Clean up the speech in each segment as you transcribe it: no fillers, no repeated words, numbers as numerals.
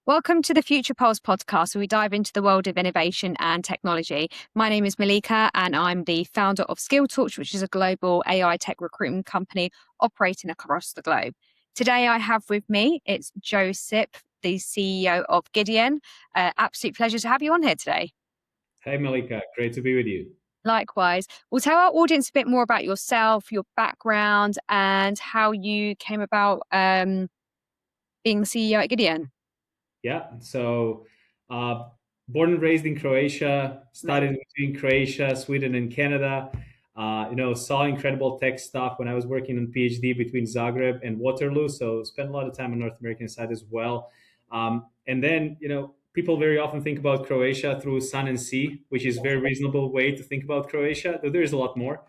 Welcome to the Future Pulse podcast, where we dive into the world of innovation and technology. My name is Melica, and I'm the founder of SkillTalks, which is a global AI tech recruitment company operating across the globe. Today, I have with me, it's Josip, the CEO of Gideon. Absolute pleasure to have you on here today. Hey Malika, great to be with you. Likewise. We'll tell our audience a bit more about yourself, your background, and how you came about being the CEO at Gideon. Yeah, so uh, born and raised in Croatia, studied between Croatia, Sweden, and Canada. Saw incredible tech stuff when I was working on PhD between Zagreb and Waterloo. So spent a lot of time on North American side as well. And then, people very often think about Croatia through sun and sea, which is a very reasonable way to think about Croatia, though there is a lot more.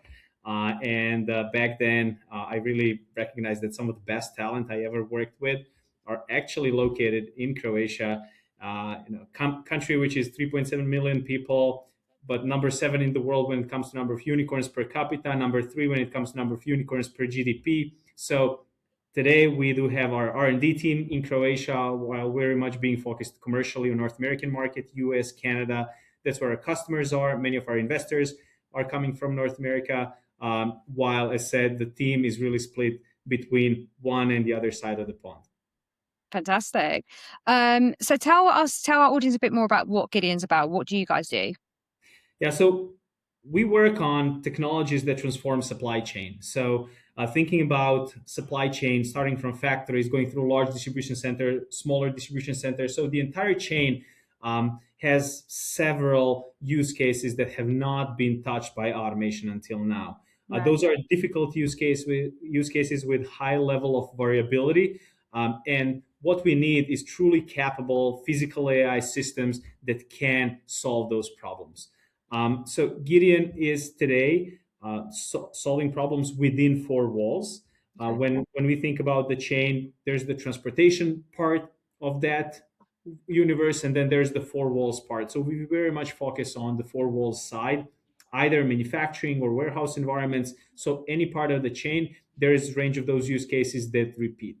And back then, I really recognized that some of the best talent I ever worked with are actually located in Croatia, country which is 3.7 million people, but number 7 in the world when it comes to number of unicorns per capita, number 3 when it comes to number of unicorns per GDP. So today we do have our R&D team in Croatia, while very much being focused commercially on North American market, US, Canada. That's where our customers are. Many of our investors are coming from North America. While, as said, the team is really split between one and the other side of the pond. Fantastic. So tell our audience a bit more about what Gideon's about. What do you guys do? Yeah, so we work on technologies that transform supply chain. So thinking about supply chain, starting from factories, going through large distribution center, smaller distribution centers. So the entire chain has several use cases that have not been touched by automation until now. Right. Those are difficult use cases with high level of variability. And what we need is truly capable physical AI systems that can solve those problems. So Gideon is today solving problems within four walls. Okay. When we think about the chain, there's the transportation part of that universe, and then there's the four walls part. So we very much focus on the four walls side, either manufacturing or warehouse environments. So any part of the chain, there is a range of those use cases that repeat.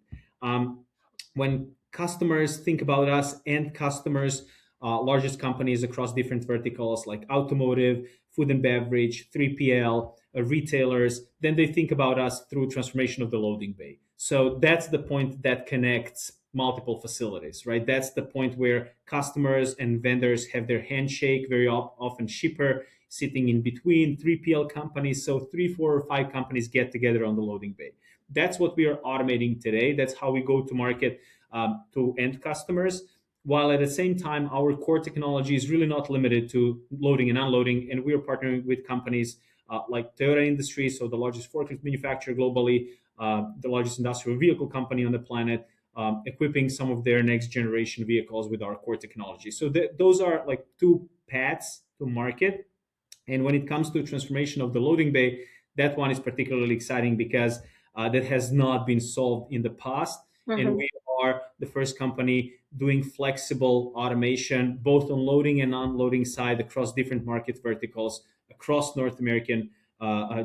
When customers think about us, and customers, largest companies across different verticals like automotive, food and beverage, 3PL, retailers, then they think about us through transformation of the loading bay. So that's the point that connects multiple facilities, right? That's the point where customers and vendors have their handshake, very often shipper sitting in between 3PL companies. So 3, 4, or 5 companies get together on the loading bay. That's what we are automating today. That's how we go to market to end customers. While at the same time, our core technology is really not limited to loading and unloading. And we are partnering with companies like Toyota Industries, so the largest forklift manufacturer globally, the largest industrial vehicle company on the planet, equipping some of their next generation vehicles with our core technology. So those are like two paths to market. And when it comes to transformation of the loading bay, that one is particularly exciting because that has not been solved in the past. And we are the first company doing flexible automation, both on loading and unloading side across different market verticals across North American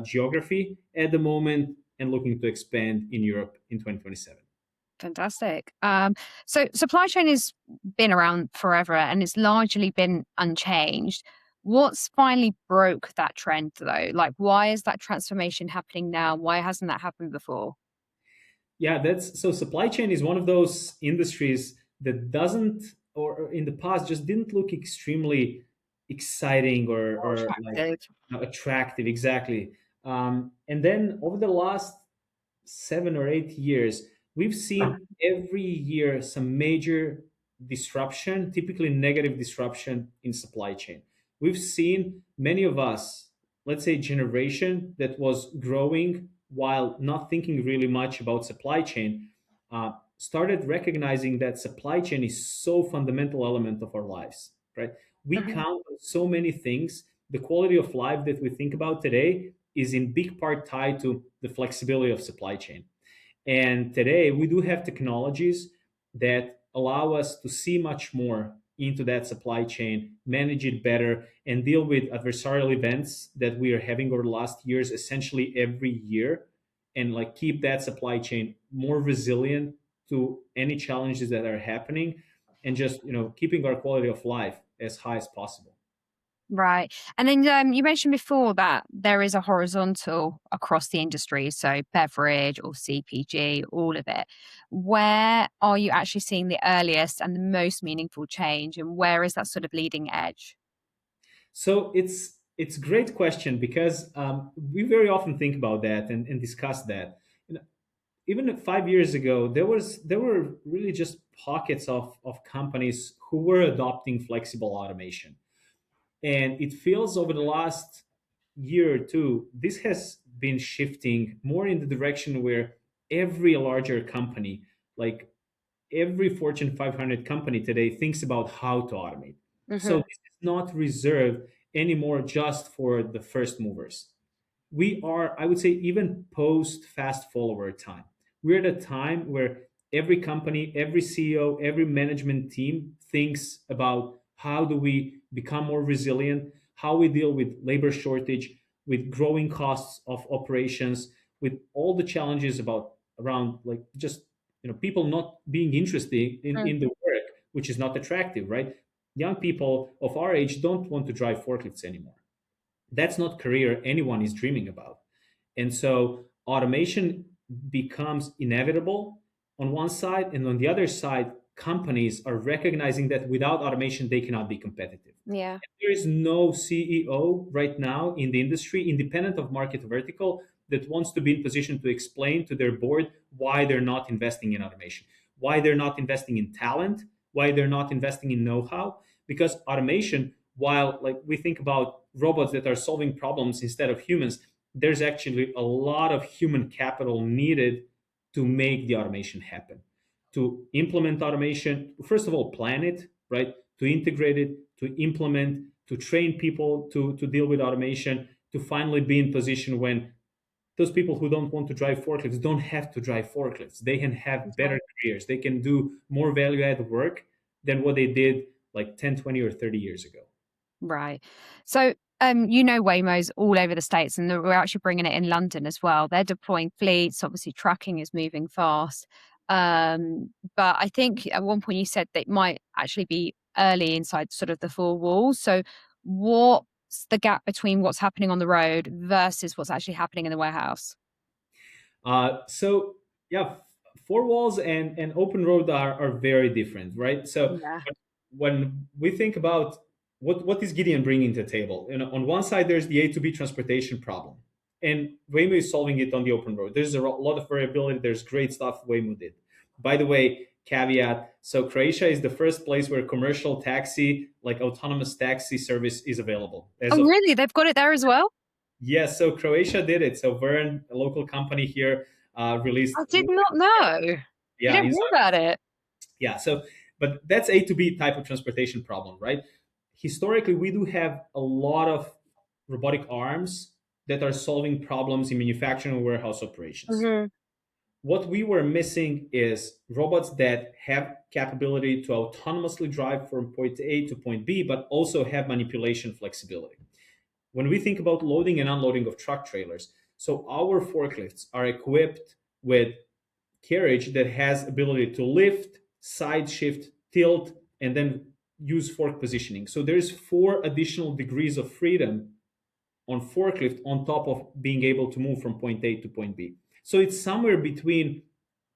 geography at the moment, and looking to expand in Europe in 2027. Fantastic. So supply chain has been around forever and it's largely been unchanged. What's finally broke that trend though? Like, why is that transformation happening now? Why hasn't that happened before? Yeah, that's so supply chain is one of those industries that doesn't, or in the past just didn't look extremely exciting or like Attractive. attractive exactly. And then over the last 7 or 8 years, we've seen every year some major disruption, typically negative disruption in supply chain. We've seen many of us, let's say generation that was growing while not thinking really much about supply chain, started recognizing that supply chain is so fundamental element of our lives, right? We Mhm. count on so many things. The quality of life that we think about today is in big part tied to the flexibility of supply chain. And today we do have technologies that allow us to see much more into that supply chain, manage it better, and deal with adversarial events that we are having over the last years, essentially every year, and like keep that supply chain more resilient to any challenges that are happening. and just keeping our quality of life as high as possible. Right. And then you mentioned before that there is a horizontal across the industry, so beverage or CPG, all of it. Where are you actually seeing the earliest and the most meaningful change, and where is that sort of leading edge? So it's a great question because we very often think about that and discuss that. Even 5 years ago, there were really just pockets of companies who were adopting flexible automation, and it feels over the last year or two, this has been shifting more in the direction where every larger company, like every Fortune 500 company today, thinks about how to automate. So Hmm. this is not reserved anymore just for the first movers. We are, I would say, even post fast follower time. We're at a time where every company, every CEO, every management team thinks about how do we become more resilient, how we deal with labor shortage, with growing costs of operations, with all the challenges about around like just people not being interested in the work, which is not attractive, right? Young people of our age don't want to drive forklifts anymore. That's not career anyone is dreaming about. And so automation becomes inevitable on one side, and on the other side, companies are recognizing that without automation they cannot be competitive. Yeah. There is no CEO right now in the industry, independent of market vertical, that wants to be in position to explain to their board why they're not investing in automation, why they're not investing in talent, why they're not investing in know-how. Because automation, while like we think about robots that are solving problems instead of humans, there's actually a lot of human capital needed to make the automation happen. To implement automation, first of all, plan it, right? To integrate it, to implement, to train people to deal with automation, to finally be in position when those people who don't want to drive forklifts don't have to drive forklifts. They can have better careers. They can do more value added work than what they did like 10, 20, or 30 years ago. Right. So, Waymo's all over the States, and we're actually bringing it in London as well. They're deploying fleets. Obviously, tracking is moving fast. But I think at one point you said that it might actually be early inside sort of the four walls. So, what's the gap between what's happening on the road versus what's actually happening in the warehouse? So yeah, four walls and open road are very different, right? So Yeah. when we think about what is Gideon bringing to the table, on one side there's the A to B transportation problem, and Waymo is solving it on the open road. There's a lot of variability. There's great stuff Waymo did. By the way, caveat: so Croatia is the first place where commercial taxi, like autonomous taxi service, is available as Oh, of. really? They've got it there as well? Yes, so Croatia did it. So Vern, a local company here, I released. did not know. You Yeah, don't you hear saw. about it. Yeah, so but that's A to B type of transportation problem, right? Historically, we do have a lot of robotic arms that are solving problems in manufacturing and warehouse operations. Hmm. What we were missing is robots that have capability to autonomously drive from point A to point B, but also have manipulation flexibility. When we think about loading and unloading of truck trailers, so our forklifts are equipped with carriage that has ability to lift, side shift, tilt, and then use fork positioning. So there's 4 additional degrees of freedom on forklift on top of being able to move from point A to point B. So it's somewhere between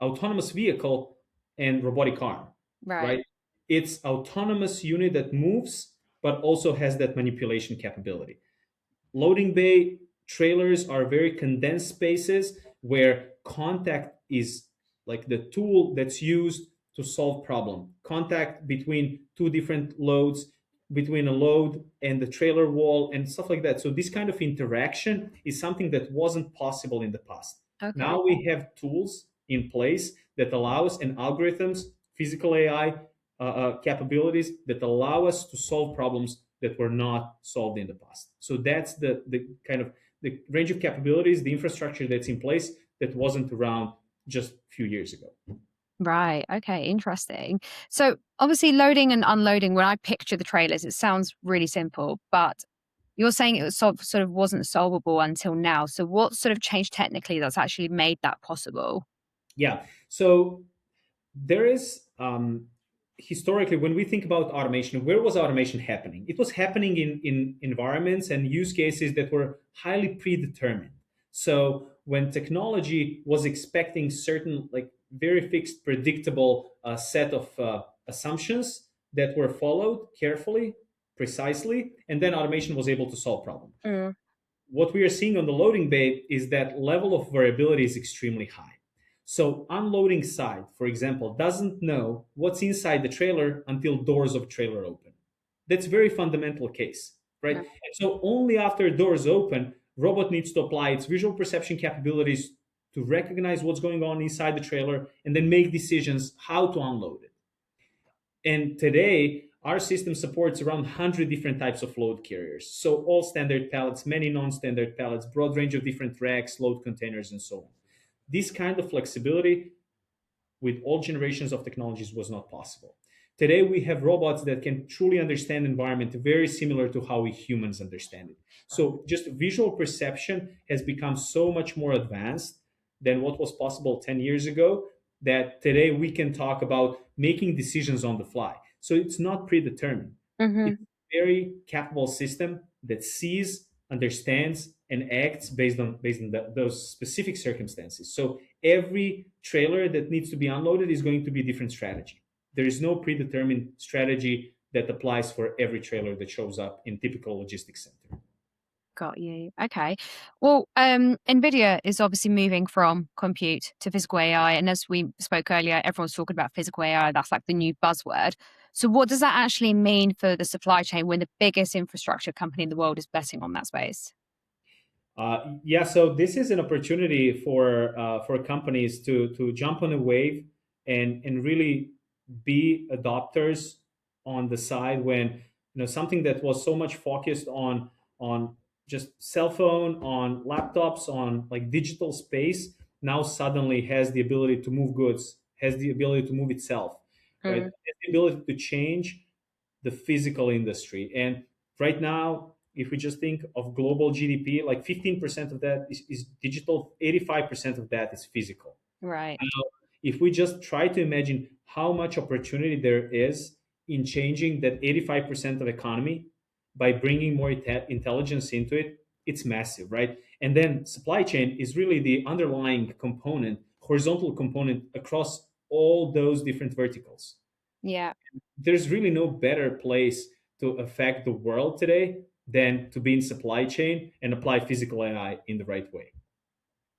autonomous vehicle and robotic arm, Right. right? It's autonomous unit that moves but also has that manipulation capability. Loading bay trailers are very condensed spaces where contact is like the tool that's used to solve problem. Contact between two different loads, between a load and the trailer wall and stuff like that. So this kind of interaction is something that wasn't possible in the past. Okay. Now we have tools in place that allow us and algorithms, physical AI capabilities that allow us to solve problems that were not solved in the past. So that's the kind of the range of capabilities, the infrastructure that's in place that wasn't around just a few yeast ago. Right. Okay. Interesting. So obviously loading and unloading, when I picture the trailers, it sounds really simple, but you're saying it was sort of wasn't solvable until now. So what sort of changed technically that's actually made that possible? Yeah. So there is. historically, when we think about automation, where was automation happening? It was happening in environments and use cases that were highly predetermined. So when technology was expecting certain, like, very fixed, predictable set of assumptions that were followed carefully, precisely, and then automation was able to solve problems. Mm. What we are seeing on the loading bay is that level of variability is extremely high. So unloading side, for example, doesn't know what's inside the trailer until doors of trailer open. That's a very fundamental case, right? Right. And so only after doors open, robot needs to apply its visual perception capabilities to recognize what's going on inside the trailer and then make decisions how to unload it. And today, our system supports around 100 different types of load carriers. So all standard pallets, many non-standard pallets, broad range of different racks, load containers, and so on. This kind of flexibility with all generations of technologies was not possible. Today, we have robots that can truly understand environment very similar to how we humans understand it. So just visual perception has become so much more advanced than what was possible 10 years ago, that today we can talk about making decisions on the fly. So it's not predetermined. It's Hmm. a very capable system that sees, understands, and acts based on those specific circumstances. So every trailer that needs to be unloaded is going to be a different strategy. There is no predetermined strategy that applies for every trailer that shows up in typical logistics center. Got you. Okay. Well, NVIDIA is obviously moving from compute to physical AI. And as we spoke earlier, everyone's talking about physical AI. That's like the new buzzword. So, what does that actually mean for the supply chain when the biggest infrastructure company in the world is betting on that space? Yeah, so this is an opportunity for companies to jump on a wave and really be adopters on the side when, something that was so much focused on just cell phone, on laptops, on like digital space, now suddenly has the ability to move goods, has the ability to move itself, right? Mm. Has the ability to change the physical industry. And right now, if we just think of global GDP, like 15% of that is digital, 85% of that is physical. Right. Now, if we just try to imagine how much opportunity there is in changing that 85% of economy by bringing more intelligence into it, it's massive, right? And then supply chain is really the underlying component, horizontal component across all those different verticals. Yeah. There's really no better place to affect the world today than to be in supply chain and apply physical AI in the right way.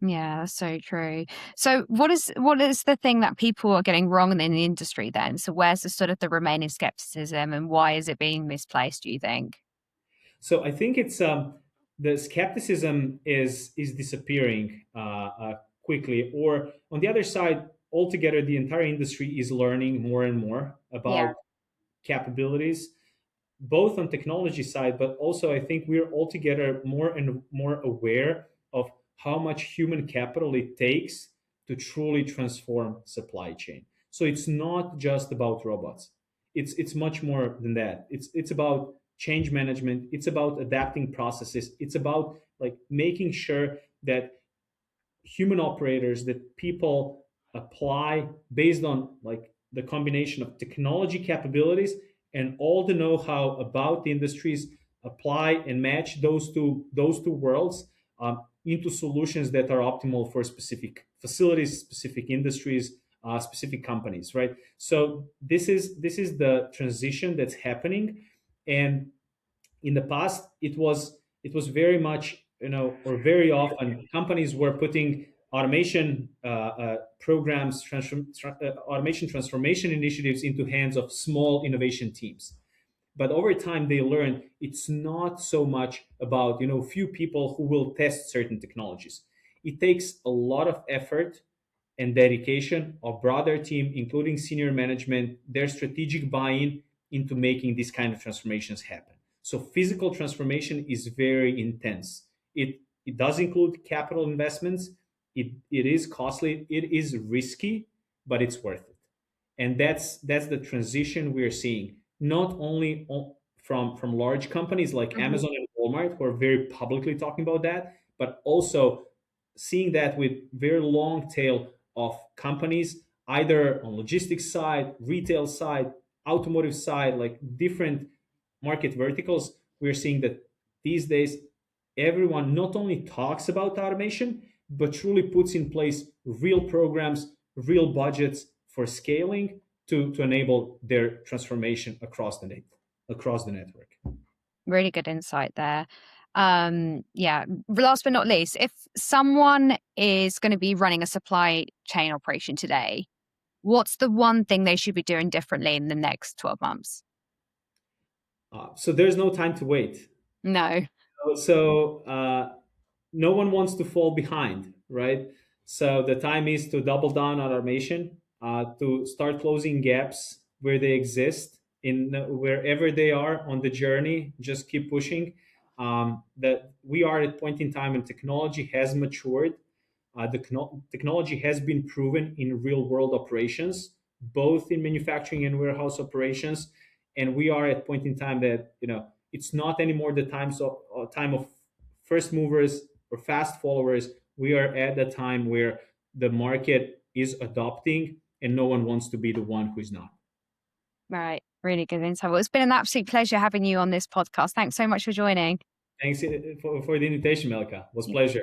Yeah, that's so true. So what is the thing that people are getting wrong in the industry then? So where's the sort of the remaining skepticism and why is it being misplaced, do you think? So I think it's the skepticism is disappearing quickly, or on the other side, altogether, the entire industry is learning more and more Yeah. about capabilities, both on technology side, but also I think we're altogether more and more aware of how much human capital it takes to truly transform supply chain. So it's not just about robots. It's much more than that. It's about change management. It's about adapting processes. It's about like making sure that human operators, that people apply based on like the combination of technology capabilities and all the know-how about the industries, apply and match those two worlds into solutions that are optimal for specific facilities, specific industries, specific companies, right? So this is the transition that's happening. And in the past, it was very much, or very often companies were putting automation programs, automation transformation initiatives into hands of small innovation teams. But over time they learned it's not so much about few people who will test certain technologies. It takes a lot of effort and dedication of broader team, including senior management, their strategic buy-in into making these kind of transformations happen. So physical transformation is very intense. It does include capital investments. It is costly. It is risky, but it's worth it. And that's the transition we are seeing, not only from large companies like Mhm. Amazon and Walmart, who are very publicly talking about that, but also seeing that with very long tail of companies, either on logistics side, retail side, automotive side, like different market verticals, we're seeing that these days everyone not only talks about automation, but truly puts in place real programs, real budgets for scaling to enable their transformation across the network. Really good insight there. Yeah. Last but not least, if someone is going to be running a supply chain operation today, what's the one thing they should be doing differently in the next 12 months? So there's no time to wait. No. So no one wants to fall behind, right? So the time is to double down on automation, to start closing gaps where they exist in wherever they are on the journey. Just keep pushing. That we are at a point in time and technology has matured. The technology has been proven in real world operations, both in manufacturing and warehouse operations, and we are at a point in time that it's not anymore the time of first movers or fast followers. We are at the time where the market is adopting, and no one wants to be the one who is not. Right. Really good insight. Well, it's been an absolute pleasure having you on this podcast. Thanks so much for joining. Thanks for the invitation, Melka. It was a pleasure.